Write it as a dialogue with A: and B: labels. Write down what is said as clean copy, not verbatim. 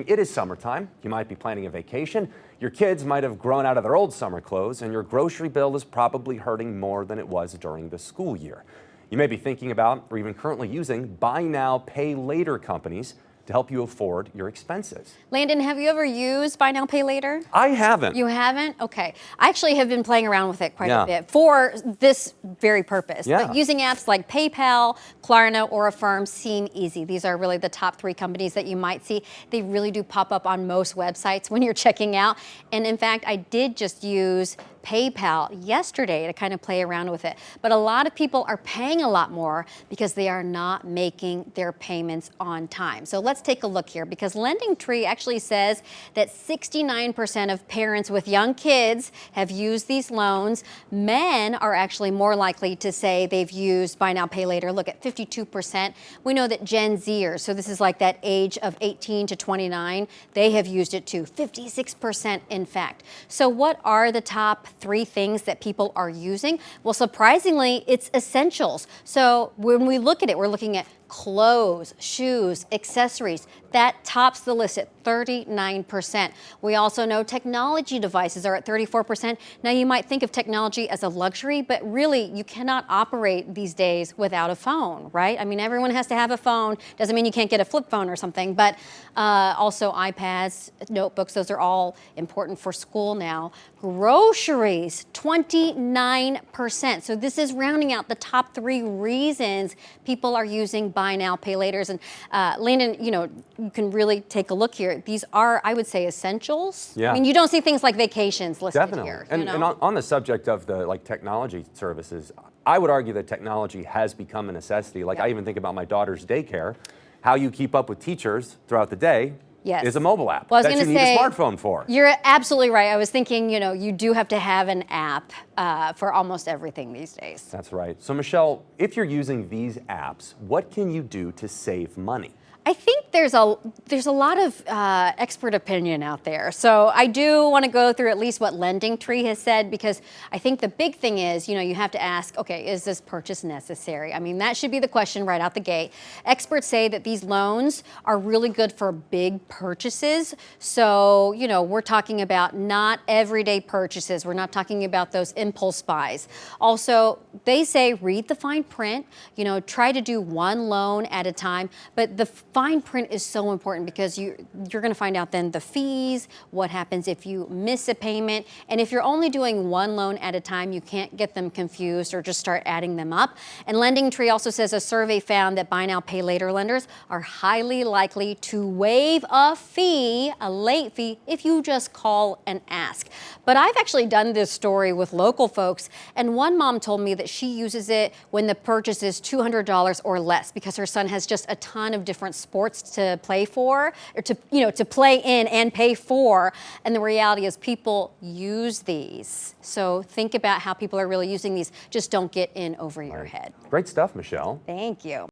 A: It is summertime. You might be planning a vacation. Your kids might have grown out of their old summer clothes, and your grocery bill is probably hurting more than it was during the school year. You may be thinking about or even currently using buy now, pay later companies to help you afford your expenses.
B: Landon, have you ever used buy now, pay later?
A: I haven't.
B: You haven't? Okay. I actually have been playing around with it quite a bit for this very purpose. But using apps like PayPal, Klarna, or Affirm seem easy. These are really the top 3 companies that you might see. They really do pop up on most websites when you're checking out. And in fact, I did just use PayPal yesterday to kind of play around with it. But a lot of people are paying a lot more because they are not making their payments on time. So let's take a look here, because LendingTree actually says that 69% of parents with young kids have used these loans. Men are actually more likely to say they've used buy now, pay later. Look at 52%. We know that Gen Zers, so this is like that age of 18 to 29, they have used it too, 56% in fact. So what are the top 3 things that people are using? Well, surprisingly, it's essentials. So when we look at it, we're looking at clothes, shoes, accessories. That tops the list at 39%. We also know technology devices are at 34%. Now you might think of technology as a luxury, but really you cannot operate these days without a phone, right? I mean, everyone has to have a phone. Doesn't mean you can't get a flip phone or something, but also iPads, notebooks, those are all important for school now. Groceries, 29%. So this is rounding out the top 3 reasons people are using buy now, pay laters. And Landon, you can really take a look here. These are, I would say, essentials.
A: Yeah.
B: I mean, you don't see things like vacations listed here.
A: And on the subject of the technology services, I would argue that technology has become a necessity. I even think about my daughter's daycare. How you keep up with teachers throughout the day is a mobile app that you need a smartphone for.
B: You're absolutely right. I was thinking, you do have to have an app for almost everything these days.
A: That's right. So Michelle, if you're using these apps, what can you do to save money?
B: I think there's a lot of expert opinion out there. So I do want to go through at least what LendingTree has said, because I think the big thing is, you have to ask, okay, is this purchase necessary? I mean, that should be the question right out the gate. Experts say that these loans are really good for big purchases. So, we're talking about not everyday purchases. We're not talking about those impulse buys. Also, they say read the fine print, try to do one loan at a time, but the fine print is so important, because you're going to find out then the fees, what happens if you miss a payment. And if you're only doing one loan at a time, you can't get them confused or just start adding them up. And LendingTree also says a survey found that buy now, pay later lenders are highly likely to waive a fee, a late fee, if you just call and ask. But I've actually done this story with local folks, and one mom told me that she uses it when the purchase is $200 or less, because her son has just a ton of different sports to play for, or to play in and pay for. And the reality is people use these. So think about how people are really using these. Just don't get in over your head.
A: Great stuff, Michelle.
B: Thank you.